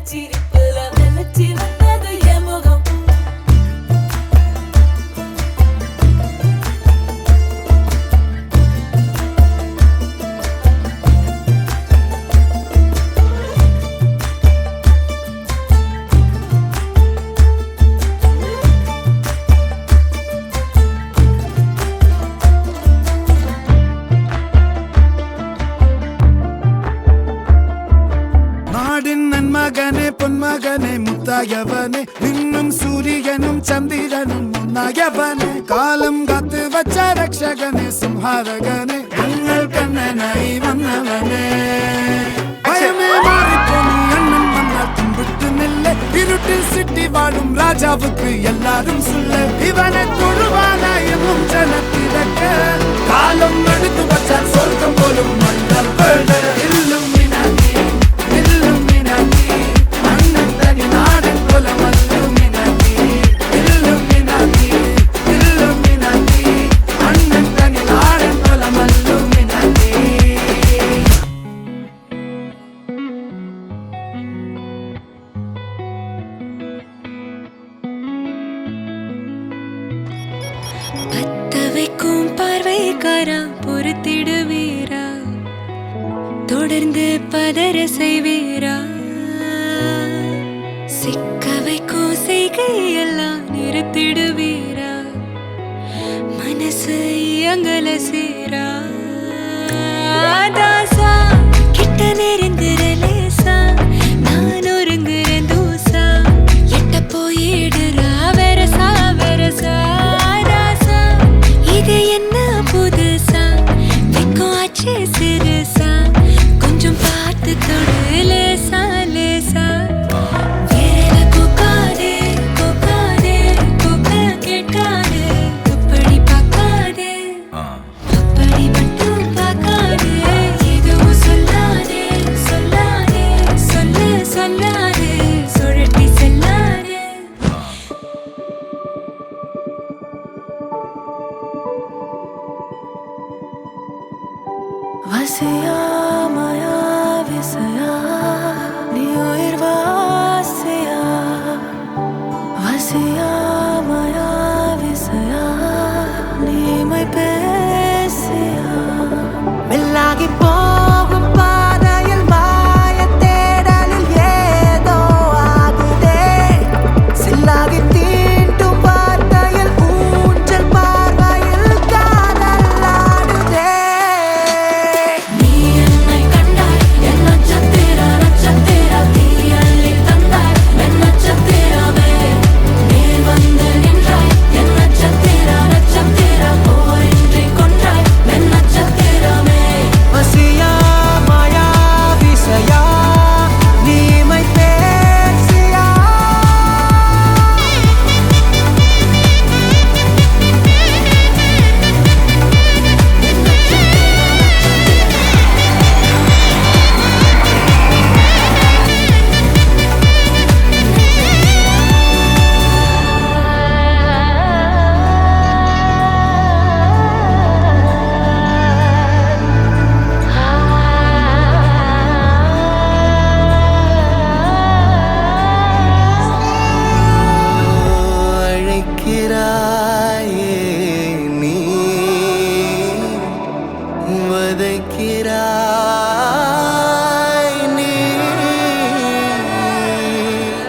சிரிப்புல வெள்ளச்சி வந்தது என் முகம். நன்மகனே பொன்மகனே முத்தாயவனே இன்னும் சூரியனும் சந்திரனும் முன்னாயவனே காலம் காத்து வச்ச ரக்ஷகனே சிம்ஹாரகனே எங்கள் கண்ணனை வந்தவனே பயமே மாறிப்போனி அண்ணன் வந்தால் தும்பிட்டு நில்ல இருட்டில் சிட்டி வாழும் ராஜாவுக்கு எல்லாரும் சொல்ல இவனை தொழுவானா எனும் ஜனத்திடக்க காலம் எடுத்து வச்சால் சொர்க்கம் போலும் மன்னர் இல்லும் பத்தவைக்கும் பார்வைக்காரா பொறுத்திடுவீரா தொடர்ந்து பதற செய்வீரா சிக்க வைக்கும் செய்கையெல்லாம் நிறுத்திடுவீரா மனசு இயங்கல சேரா தாசா கிட்ட நெருங்குற லேசா நான் ஒருங்குறேன் தூசா எட்ட போயிடுறா வெரசா வெரசா இது என்ன புதுசா வெக்கம் ஆச்சு சிறுசா கொஞ்சம் பார்த்து தொடு லேசா லேசா வேற கோக்காதே கோக்காதே கோக்க கேட்காதே அப்படி பார்க்காதே அப்படி மட்டும் பார்க்காதே எதுவும் சொல்லாதே சொல்லாதே சொல்ல சொல்லாதே சுழட்டி செல்லாதே வசியா மாயா விசயா நீ உயிர் வாசியா வசியா மாயா விசயா நீமை பேசியா மெல்லாகி போகும் பாதையில் மாய தேடலில் ஏதோ ஆகுதே சில்லாகி தீண்டும் வார்த்தையில் ஊஞ்சல் பார்வையில் காதல் ஆடுதே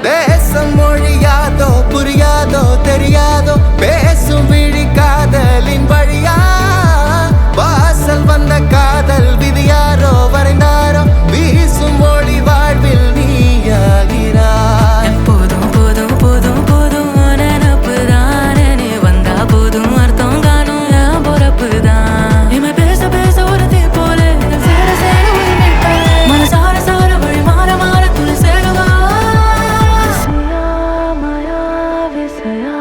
தேசம் மொழியாதோ புரியாதோ தெரியாதோ பேசும் விழி காதலின் வழியா வாசல் வந்த காதல் விதியாரோ வரைந்தாரோ வீசும் மொழி வாழ்வில் நீயாகிறாய் போதும் போதும் போதும் போதும் நினப்பு தானே நீ வந்தா போதும் அர்த்தம் காணும் என் பொறப்பு தான் இமை பேச பேச ஒரு தீ போல சேர சேர மனசார சார வழி மாற மாற துளி சேருவா மாயா விசயா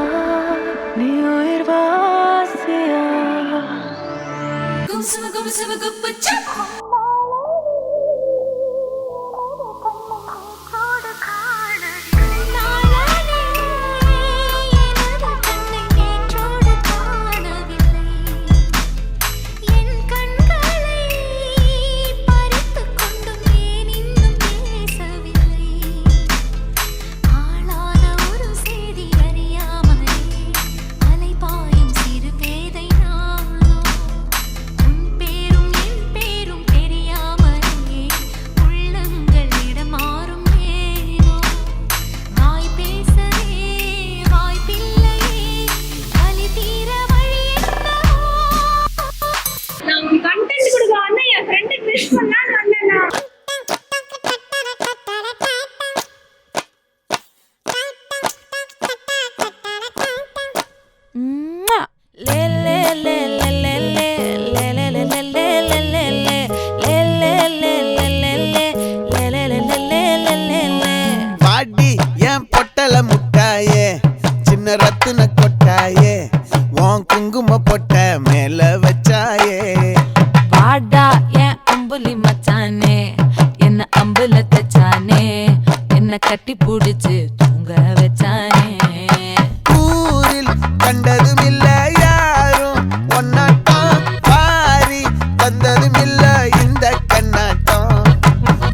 நீ உயிர் வாசியா கும்சும கும்சும குப்பச்சா என்ன கட்டி புடிச்சு தூங்க வச்சானே. ஊரில் கண்டதும் இல்ல யாரும் ஒன்னாட்டம் பாரி வந்ததும் இல்ல இந்த கண்ணாட்டம்.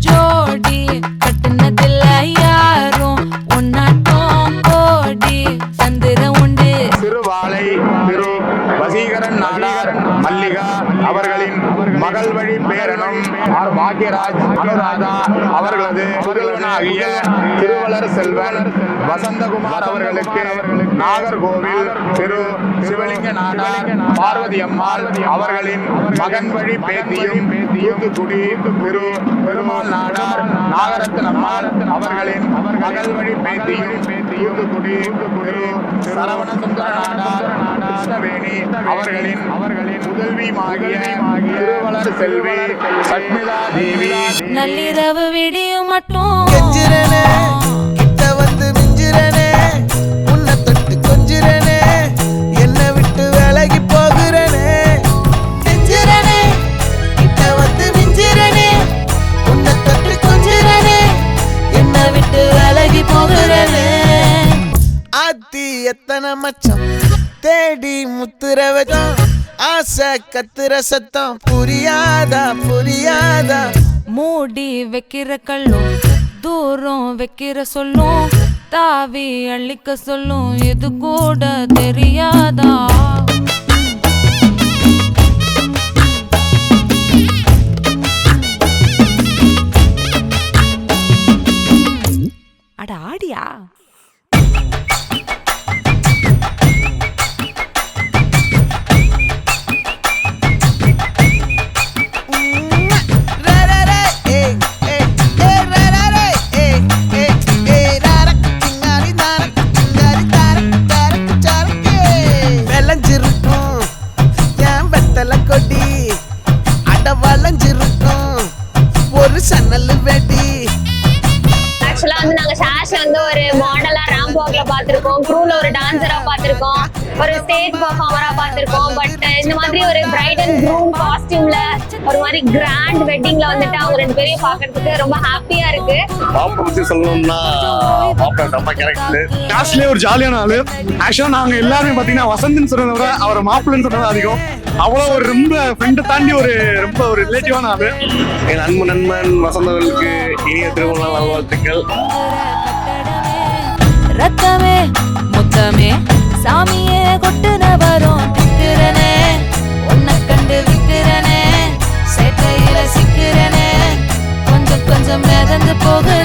ஜோடி கட்டுனதில்ல யாரும் ஒன்னாட்டம் கோடி சந்திர உண்டு. திருவாலை திரு வசீகரன் நாடார் மல்லிகா அவர்களின் மகள் வழி பேரனும் ஆர் பாக்யராஜ் அனுராதா அவர்களது புதல்வனாகிய திருவளர் செல்வன் வசந்தகுமார் அவர்களுக்கு நாகர்கோவில் திரு சிவலிங்க நாடார் பார்வதி அம்மாள் அவர்களின் மகன் வழி பேத்தியும் தூத்துக்குடி திரு பெருமாள் நாடார் நாகரத்ன அம்மாள் அவர்களின் மகள் வழி பேத்தியும் தூத்துக்குடி திரு சரவண சுந்தர நாடார் கிருஷ்ணவேணி அவர்களின் முதல்வியுமாகிய திருவளர் செல்வி சத்மிதா தேவி. நள்ளிரவு விடியும் மட்டும் கெஞ்சிரனே கிட்ட வந்து மிஞ்சிரனே உன்னை தொட்டு கொஞ்சிரனே என்னை விட்டு விலகி போகிறனே. கெஞ்சிரனே கிட்ட வந்து மிஞ்சிரனே உன்னை தொட்டு கொஞ்சிரனே என்னை விட்டு விலகி போகிறனே. ஆத்தி எத்தனை மச்சம் தேடி முத்துற வச்சோம் ஆசை கத்துற சத்தம் புரியாதா புரியாதா. மூடி வைக்கிற கல்லும் தூரம் வைக்கிற சொல்லும் தாவி அள்ளிக்க சொல்லும் இது கூட தெரியாதா. அட ஆடியா. விளைஞ்சிருக்கும் என் வெத்தலை கொடி அட வளைஞ்சிருக்கும் ஒரு சன்னல் வெடி. ஆக்சுவலா வந்து நாங்க ஷாஷ் வந்து ஒரு மாடலா ராம்ப் வாக்ல பாத்திருக்கோம், க்ரூல ஒரு டான்சரா பாத்திருக்கோம், ஒரு ஸ்டேஜ் பெர்ஃபார்மரா பாத்திருக்கோம். பட் இந்த மாதிரி ஒரு பிரைட் அண்ட் க்ரூம் காஸ்டியூம்ல ஒரு மாதிரி கிராண்ட் வெட்டிங்ல வந்துட்டு அவங்க ரெண்டு பேரையும் பாக்குறதுக்கு ரொம்ப ஹாப்பியா இருக்கு. பாப்பா பத்தி சொல்லணும்னா பாப்பா செம்ம கேரக்டர். கிளாஸ்லயே ஒரு ஜாலியான ஆளு. ஆக்சுவலா நாங்க எல்லாருமே பாத்தீங்கன்னா வசந்த்னு சொல்றத விட அவர் மாப்பிள்ளைன்னு சொல்றது அதிகம். அவ்வளவு ஒரு ரொம்ப ஃப்ரெண்டை தாண்டி ரொம்ப ஒரு ரிலேட்டிவான ஆளு. என் அன்பு நண்பன் வசந்தவர்களுக்கு இனிய திருமண நல்வாழ்த்துக்கள். ரத்தமே முத்தமே சாமியே கொட்டுன வரும் திக்கிறனே உன்னை கண்டு விக்கிறனே சேட்டையில சிக்கிறனே கொஞ்சம் கொஞ்சம் மிதந்து போகிற